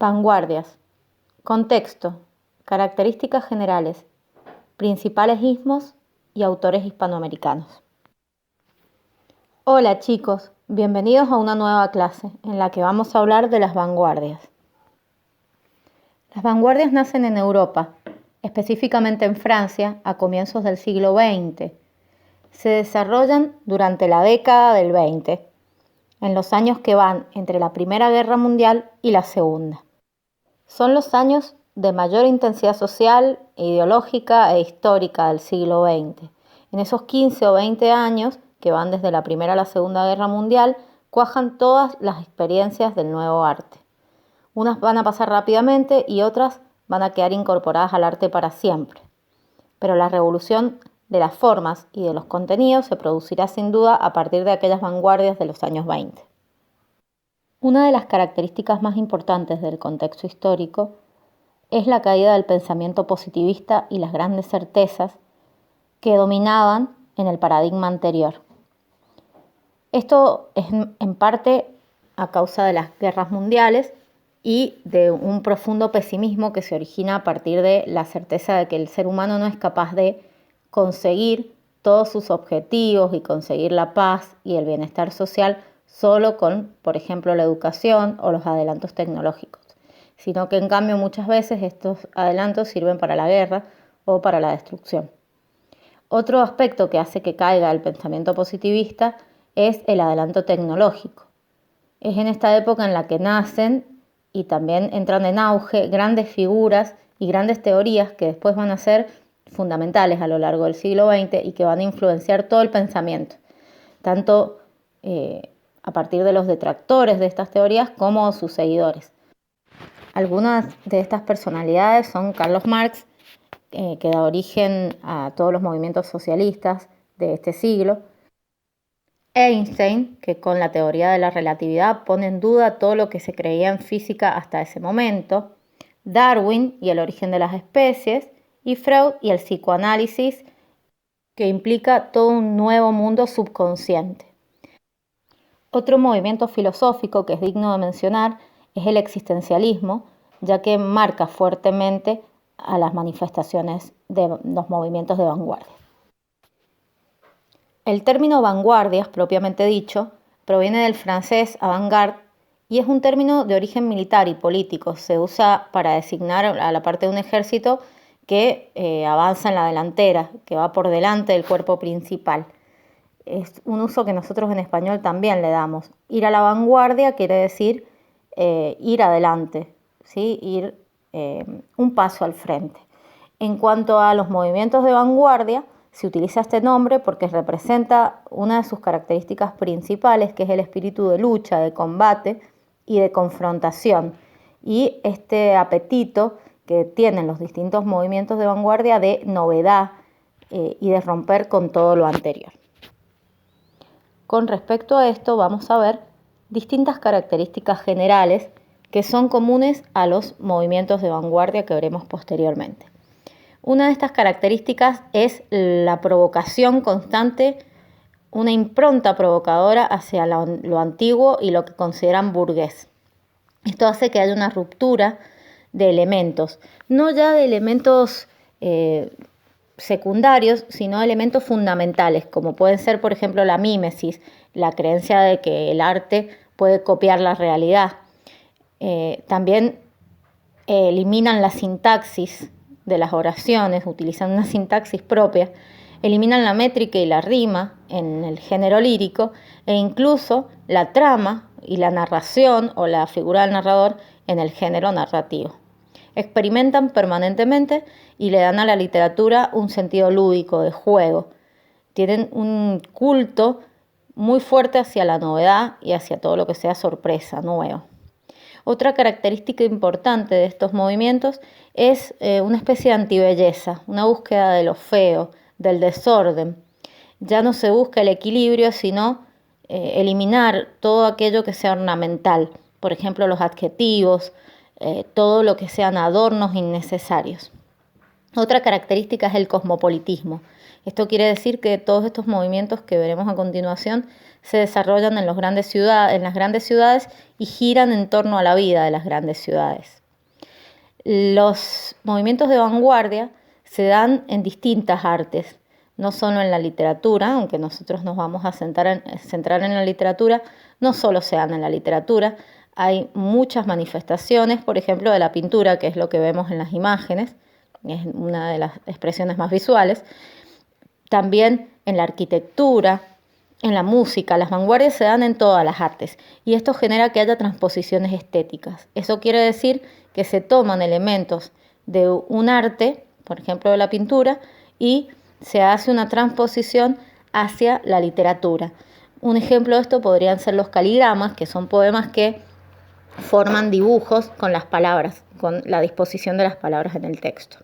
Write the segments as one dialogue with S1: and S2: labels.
S1: Vanguardias. Contexto. Características generales. Principales ismos y autores hispanoamericanos. Hola chicos, bienvenidos a una nueva clase en la que vamos a hablar de las vanguardias. Las vanguardias nacen en Europa, específicamente en Francia, a comienzos del siglo XX. Se desarrollan durante la década del 20, en los años que van entre la Primera Guerra Mundial y la Segunda. Son los años de mayor intensidad social, ideológica e histórica del siglo XX. En esos 15 o 20 años, que van desde la Primera a la Segunda Guerra Mundial, cuajan todas las experiencias del nuevo arte. Unas van a pasar rápidamente y otras van a quedar incorporadas al arte para siempre. Pero la revolución de las formas y de los contenidos se producirá sin duda a partir de aquellas vanguardias de los años 20. Una de las características más importantes del contexto histórico es la caída del pensamiento positivista y las grandes certezas que dominaban en el paradigma anterior. Esto es en parte a causa de las guerras mundiales y de un profundo pesimismo que se origina a partir de la certeza de que el ser humano no es capaz de conseguir todos sus objetivos y conseguir la paz y el bienestar social solo con, por ejemplo, la educación o los adelantos tecnológicos, sino que en cambio muchas veces estos adelantos sirven para la guerra o para la destrucción. Otro aspecto que hace que caiga el pensamiento positivista es el adelanto tecnológico. Es en esta época en la que nacen y también entran en auge grandes figuras y grandes teorías que después van a ser fundamentales a lo largo del siglo XX y que van a influenciar todo el pensamiento, tanto a partir de los detractores de estas teorías como sus seguidores. Algunas de estas personalidades son Carlos Marx, que da origen a todos los movimientos socialistas de este siglo, Einstein, que con la teoría de la relatividad pone en duda todo lo que se creía en física hasta ese momento, Darwin y el origen de las especies, y Freud y el psicoanálisis, que implica todo un nuevo mundo subconsciente. Otro movimiento filosófico que es digno de mencionar es el existencialismo, ya que marca fuertemente a las manifestaciones de los movimientos de vanguardia. El término vanguardias, propiamente dicho, proviene del francés avant-garde y es un término de origen militar y político. Se usa para designar a la parte de un ejército que avanza en la delantera, que va por delante del cuerpo principal. Es un uso que nosotros en español también le damos. Ir a la vanguardia quiere decir ir adelante, ¿sí? Ir un paso al frente. En cuanto a los movimientos de vanguardia, se utiliza este nombre porque representa una de sus características principales, que es el espíritu de lucha, de combate y de confrontación, y este apetito que tienen los distintos movimientos de vanguardia de novedad y de romper con todo lo anterior. Con respecto a esto, vamos a ver distintas características generales que son comunes a los movimientos de vanguardia que veremos posteriormente. Una de estas características es la provocación constante, una impronta provocadora hacia lo antiguo y lo que consideran burgués. Esto hace que haya una ruptura de elementos, no ya de elementos secundarios, sino elementos fundamentales, como pueden ser, por ejemplo, la mímesis, la creencia de que el arte puede copiar la realidad. También eliminan la sintaxis de las oraciones, utilizan una sintaxis propia, eliminan la métrica y la rima en el género lírico e incluso la trama y la narración o la figura del narrador en el género narrativo. Experimentan permanentemente y le dan a la literatura un sentido lúdico, de juego. Tienen un culto muy fuerte hacia la novedad y hacia todo lo que sea sorpresa, nuevo. Otra característica importante de estos movimientos es una especie de antibelleza, una búsqueda de lo feo, del desorden. Ya no se busca el equilibrio, sino eliminar todo aquello que sea ornamental, por ejemplo, los adjetivos, todo lo que sean adornos innecesarios. Otra característica es el cosmopolitismo, Esto quiere decir que todos estos movimientos que veremos a continuación se desarrollan en las grandes ciudades y giran en torno a la vida de las grandes ciudades. Los movimientos de vanguardia se dan en distintas artes, no solo en la literatura, aunque nosotros nos vamos a centrar en la literatura, no solo se dan en la literatura, hay muchas manifestaciones, por ejemplo, de la pintura, que es lo que vemos en las imágenes, es una de las expresiones más visuales, también en la arquitectura, en la música. Las vanguardias se dan en todas las artes y esto genera que haya transposiciones estéticas. Eso quiere decir que se toman elementos de un arte, por ejemplo de la pintura, y se hace una transposición hacia la literatura. Un ejemplo de esto podrían ser los caligramas, que son poemas que forman dibujos con las palabras, con la disposición de las palabras en el texto.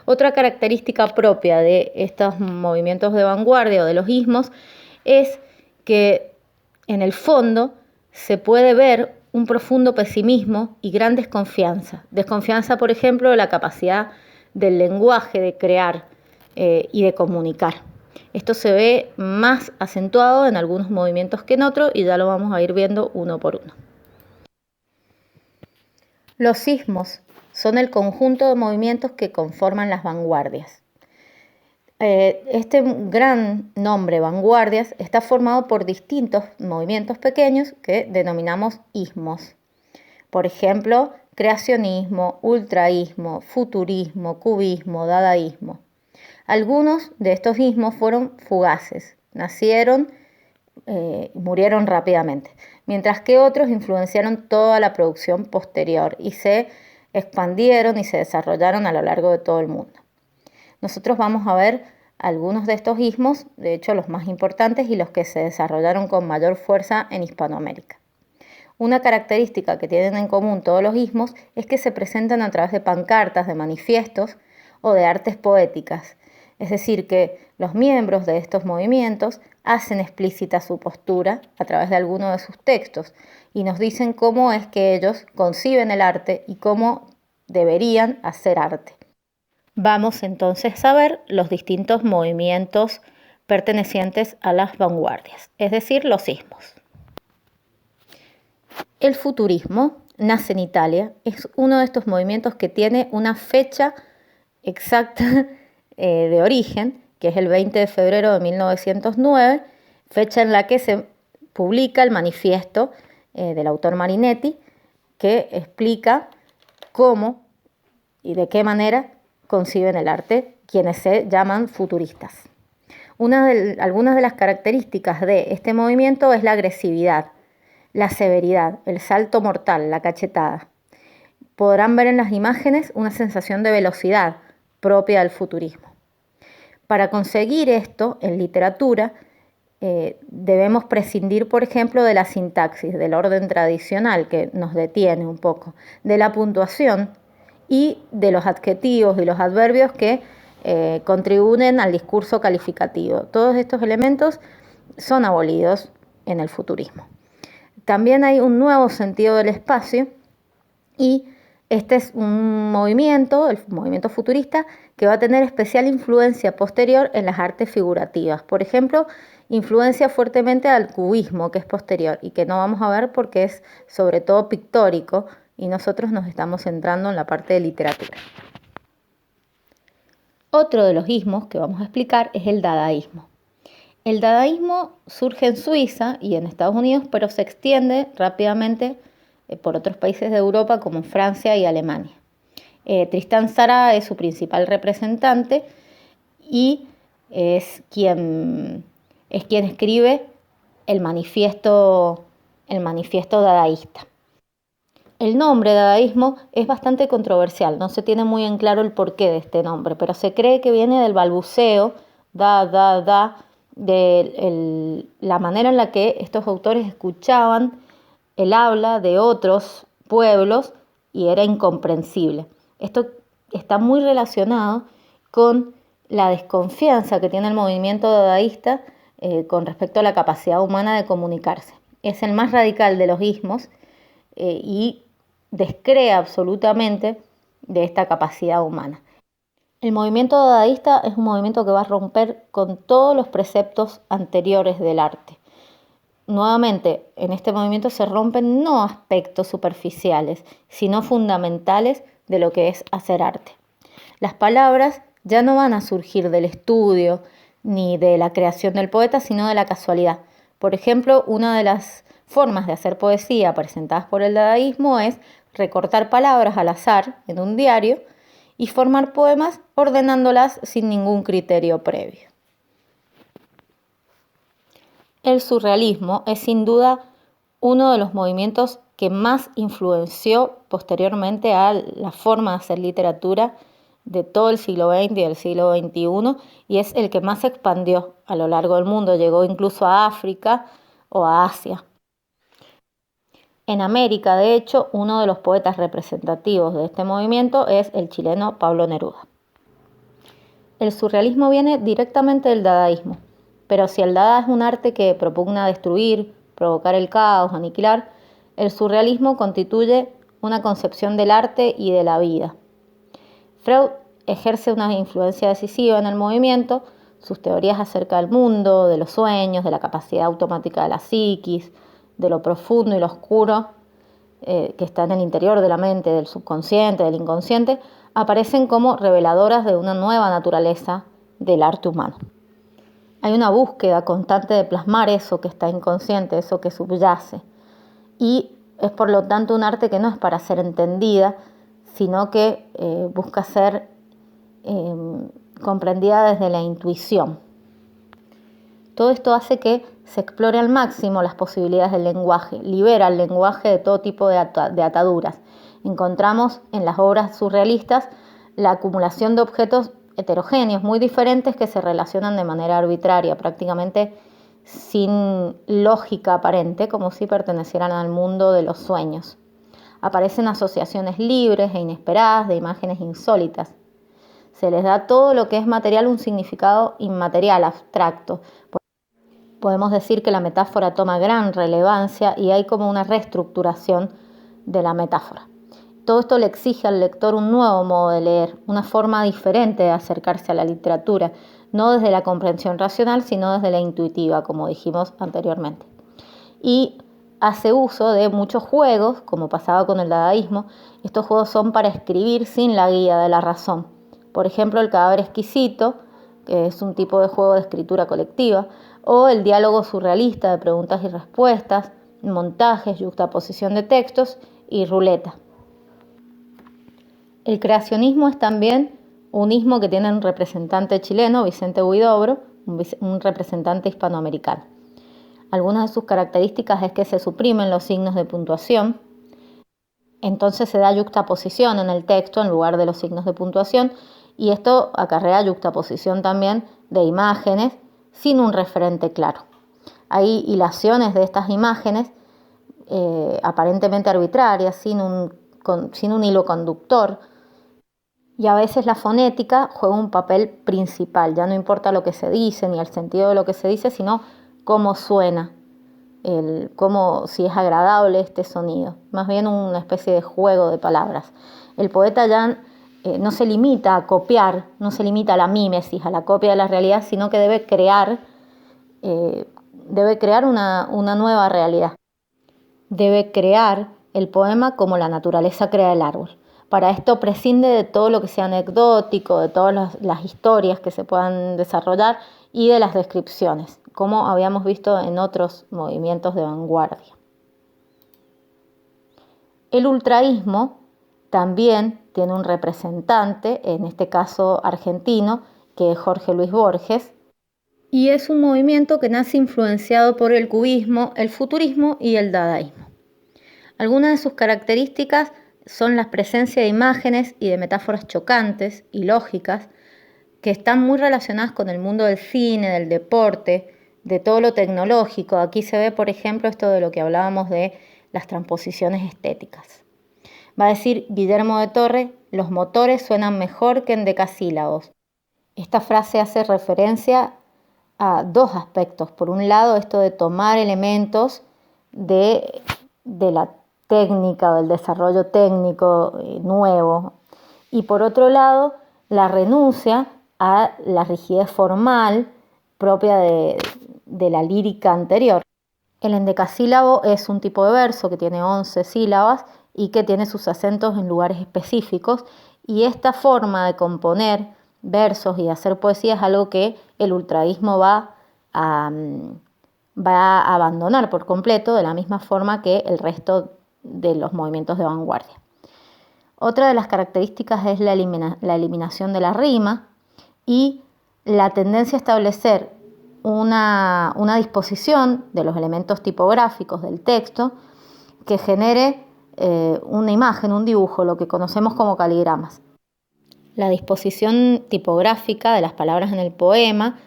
S1: Otra característica propia de estos movimientos de vanguardia o de los ismos es que en el fondo se puede ver un profundo pesimismo y gran desconfianza. Desconfianza, por ejemplo, de la capacidad del lenguaje de crear y de comunicar. Esto se ve más acentuado en algunos movimientos que en otros y ya lo vamos a ir viendo uno por uno. Los ismos son el conjunto de movimientos que conforman las vanguardias. Este gran nombre, vanguardias, está formado por distintos movimientos pequeños que denominamos ismos. Por ejemplo, creacionismo, ultraísmo, futurismo, cubismo, dadaísmo. Algunos de estos ismos fueron fugaces, nacieron y murieron rápidamente, mientras que otros influenciaron toda la producción posterior y se expandieron y se desarrollaron a lo largo de todo el mundo. Nosotros vamos a ver algunos de estos ismos, de hecho los más importantes y los que se desarrollaron con mayor fuerza en Hispanoamérica. Una característica que tienen en común todos los ismos es que se presentan a través de pancartas, de manifiestos o de artes poéticas. Es decir, que los miembros de estos movimientos hacen explícita su postura a través de alguno de sus textos y nos dicen cómo es que ellos conciben el arte y cómo deberían hacer arte. Vamos entonces a ver los distintos movimientos pertenecientes a las vanguardias, es decir, los ismos. El futurismo nace en Italia, es uno de estos movimientos que tiene una fecha exacta de origen, que es el 20 de febrero de 1909, fecha en la que se publica el manifiesto del autor Marinetti, que explica cómo y de qué manera conciben el arte quienes se llaman futuristas. Algunas de las características de este movimiento es la agresividad, la severidad, el salto mortal, la cachetada. Podrán ver en las imágenes una sensación de velocidad propia del futurismo. Para conseguir esto en literatura debemos prescindir, por ejemplo, de la sintaxis, del orden tradicional que nos detiene un poco, de la puntuación y de los adjetivos y los adverbios que contribuyen al discurso calificativo. Todos estos elementos son abolidos en el futurismo. También hay un nuevo sentido del espacio y este es un movimiento, el movimiento futurista, que va a tener especial influencia posterior en las artes figurativas. Por ejemplo, influencia fuertemente al cubismo, que es posterior y que no vamos a ver porque es sobre todo pictórico y nosotros nos estamos centrando en la parte de literatura. Otro de los ismos que vamos a explicar es el dadaísmo. El dadaísmo surge en Suiza y en Estados Unidos, pero se extiende rápidamente por otros países de Europa como Francia y Alemania. Tristan Tzara es su principal representante y es quien escribe el manifiesto dadaísta. El nombre dadaísmo es bastante controversial, no se tiene muy en claro el porqué de este nombre, pero se cree que viene del balbuceo, de la manera en la que estos autores escuchaban el habla de otros pueblos y era incomprensible. Esto está muy relacionado con la desconfianza que tiene el movimiento dadaísta con respecto a la capacidad humana de comunicarse. Es el más radical de los ismos y descrea absolutamente de esta capacidad humana. El movimiento dadaísta es un movimiento que va a romper con todos los preceptos anteriores del arte. Nuevamente, en este movimiento se rompen no aspectos superficiales, sino fundamentales de lo que es hacer arte. Las palabras ya no van a surgir del estudio ni de la creación del poeta, sino de la casualidad. Por ejemplo, una de las formas de hacer poesía presentadas por el dadaísmo es recortar palabras al azar en un diario y formar poemas ordenándolas sin ningún criterio previo. El surrealismo es sin duda uno de los movimientos que más influenció posteriormente a la forma de hacer literatura de todo el siglo XX y del siglo XXI, y es el que más se expandió a lo largo del mundo, llegó incluso a África o a Asia. En América, de hecho, uno de los poetas representativos de este movimiento es el chileno Pablo Neruda. El surrealismo viene directamente del dadaísmo, pero si el dada es un arte que propugna destruir, provocar el caos, aniquilar, el surrealismo constituye una concepción del arte y de la vida. Freud ejerce una influencia decisiva en el movimiento, sus teorías acerca del mundo, de los sueños, de la capacidad automática de la psiquis, de lo profundo y lo oscuro que está en el interior de la mente, del subconsciente, del inconsciente, aparecen como reveladoras de una nueva naturaleza del arte humano. Hay una búsqueda constante de plasmar eso que está inconsciente, eso que subyace, y es por lo tanto un arte que no es para ser entendida, sino que busca ser comprendida desde la intuición. Todo esto hace que se explore al máximo las posibilidades del lenguaje, libera el lenguaje de todo tipo de ataduras. Encontramos en las obras surrealistas la acumulación de objetos heterogéneos, muy diferentes, que se relacionan de manera arbitraria, prácticamente sin lógica aparente, como si pertenecieran al mundo de los sueños. Aparecen asociaciones libres e inesperadas de imágenes insólitas. Se les da todo lo que es material un significado inmaterial, abstracto. Podemos decir que la metáfora toma gran relevancia y hay como una reestructuración de la metáfora. Todo esto le exige al lector un nuevo modo de leer, una forma diferente de acercarse a la literatura, no desde la comprensión racional, sino desde la intuitiva, como dijimos anteriormente. Y hace uso de muchos juegos, como pasaba con el dadaísmo. Estos juegos son para escribir sin la guía de la razón. Por ejemplo, el cadáver exquisito, que es un tipo de juego de escritura colectiva, o el diálogo surrealista de preguntas y respuestas, montajes, yuxtaposición de textos y ruleta. El creacionismo es también un ismo que tiene un representante chileno, Vicente Huidobro, un representante hispanoamericano. Algunas de sus características es que se suprimen los signos de puntuación, entonces se da yuxtaposición en el texto en lugar de los signos de puntuación, y esto acarrea yuxtaposición también de imágenes sin un referente claro. Hay hilaciones de estas imágenes aparentemente arbitrarias, sin un hilo conductor, y a veces la fonética juega un papel principal. Ya no importa lo que se dice ni el sentido de lo que se dice, sino cómo suena, si es agradable este sonido. Más bien una especie de juego de palabras. El poeta ya no se limita a copiar, no se limita a la mímesis, a la copia de la realidad, sino que debe crear una nueva realidad. Debe crear el poema como la naturaleza crea el árbol. Para esto prescinde de todo lo que sea anecdótico, de todas las historias que se puedan desarrollar y de las descripciones, como habíamos visto en otros movimientos de vanguardia. El ultraísmo también tiene un representante, en este caso argentino, que es Jorge Luis Borges, y es un movimiento que nace influenciado por el cubismo, el futurismo y el dadaísmo. Algunas de sus características son la presencia de imágenes y de metáforas chocantes y lógicas que están muy relacionadas con el mundo del cine, del deporte, de todo lo tecnológico. Aquí se ve, por ejemplo, esto de lo que hablábamos de las transposiciones estéticas. Va a decir Guillermo de Torre: los motores suenan mejor que en decasílabos. Esta frase hace referencia a dos aspectos. Por un lado, esto de tomar elementos de la técnica o del desarrollo técnico nuevo, y por otro lado, la renuncia a la rigidez formal propia de la lírica anterior. El endecasílabo es un tipo de verso que tiene 11 sílabas y que tiene sus acentos en lugares específicos, y esta forma de componer versos y hacer poesía es algo que el ultraísmo va a abandonar por completo, de la misma forma que el resto de los movimientos de vanguardia. Otra de las características es la eliminación de la rima y la tendencia a establecer una disposición de los elementos tipográficos del texto que genere una imagen, un dibujo, lo que conocemos como caligramas. La disposición tipográfica de las palabras en el poema,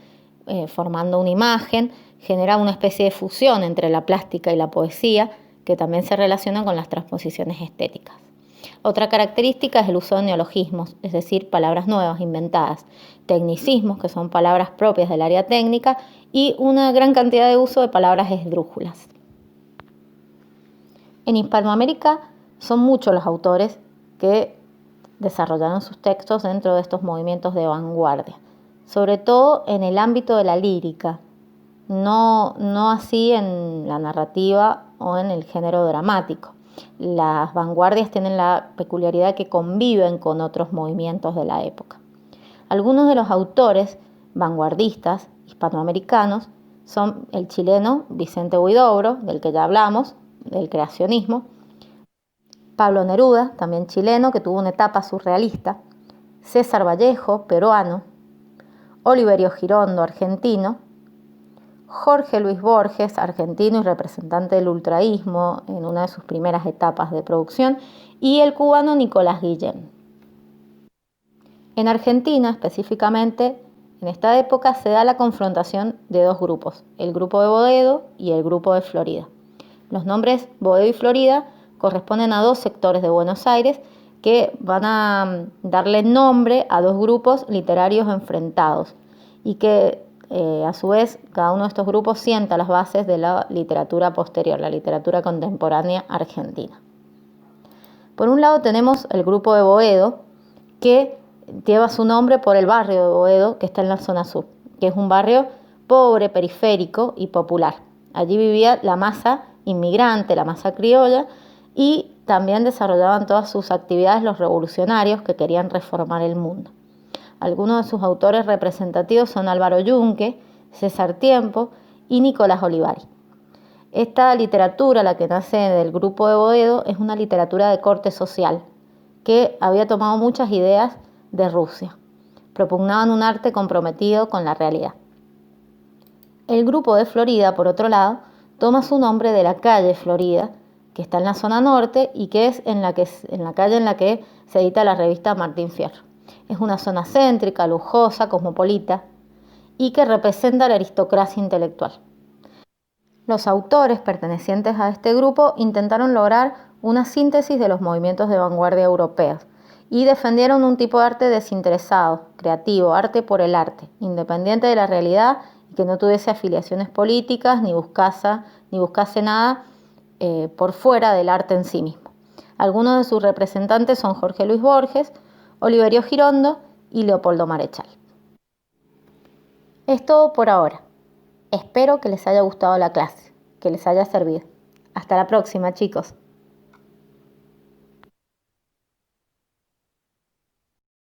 S1: formando una imagen, genera una especie de fusión entre la plástica y la poesía, que también se relaciona con las transposiciones estéticas. Otra característica es el uso de neologismos, es decir, palabras nuevas, inventadas, tecnicismos, que son palabras propias del área técnica, y una gran cantidad de uso de palabras esdrújulas. En Hispanoamérica son muchos los autores que desarrollaron sus textos dentro de estos movimientos de vanguardia, sobre todo en el ámbito de la lírica, no así en la narrativa o en el género dramático. Las vanguardias tienen la peculiaridad que conviven con otros movimientos de la época. Algunos de los autores vanguardistas hispanoamericanos son el chileno Vicente Huidobro, del que ya hablamos, del creacionismo; Pablo Neruda, también chileno, que tuvo una etapa surrealista; César Vallejo, peruano; Oliverio Girondo, argentino; Jorge Luis Borges, argentino y representante del ultraísmo en una de sus primeras etapas de producción; y el cubano Nicolás Guillén. En Argentina, específicamente, en esta época se da la confrontación de dos grupos, el grupo de Boedo y el grupo de Florida. Los nombres Boedo y Florida corresponden a dos sectores de Buenos Aires que van a darle nombre a dos grupos literarios enfrentados y que a su vez cada uno de estos grupos sienta las bases de la literatura posterior, la literatura contemporánea argentina. Por un lado tenemos el grupo de Boedo, que lleva su nombre por el barrio de Boedo, que está en la zona sur, que es un barrio pobre, periférico y popular. Allí vivía la masa inmigrante, la masa criolla, y también desarrollaban todas sus actividades los revolucionarios que querían reformar el mundo. Algunos de sus autores representativos son Álvaro Yunque, César Tiempo y Nicolás Olivari. Esta literatura, la que nace del grupo de Boedo, es una literatura de corte social, que había tomado muchas ideas de Rusia. Propugnaban un arte comprometido con la realidad. El grupo de Florida, por otro lado, toma su nombre de la calle Florida, que está en la zona norte y que es en la calle en la que se edita la revista Martín Fierro. Es una zona céntrica, lujosa, cosmopolita y que representa la aristocracia intelectual. Los autores pertenecientes a este grupo intentaron lograr una síntesis de los movimientos de vanguardia europeos y defendieron un tipo de arte desinteresado, creativo, arte por el arte, independiente de la realidad y que no tuviese afiliaciones políticas ni buscase nada por fuera del arte en sí mismo. Algunos de sus representantes son Jorge Luis Borges, Oliverio Girondo y Leopoldo Marechal. Es todo por ahora. Espero que les haya gustado la clase, que les haya servido. Hasta la próxima, chicos.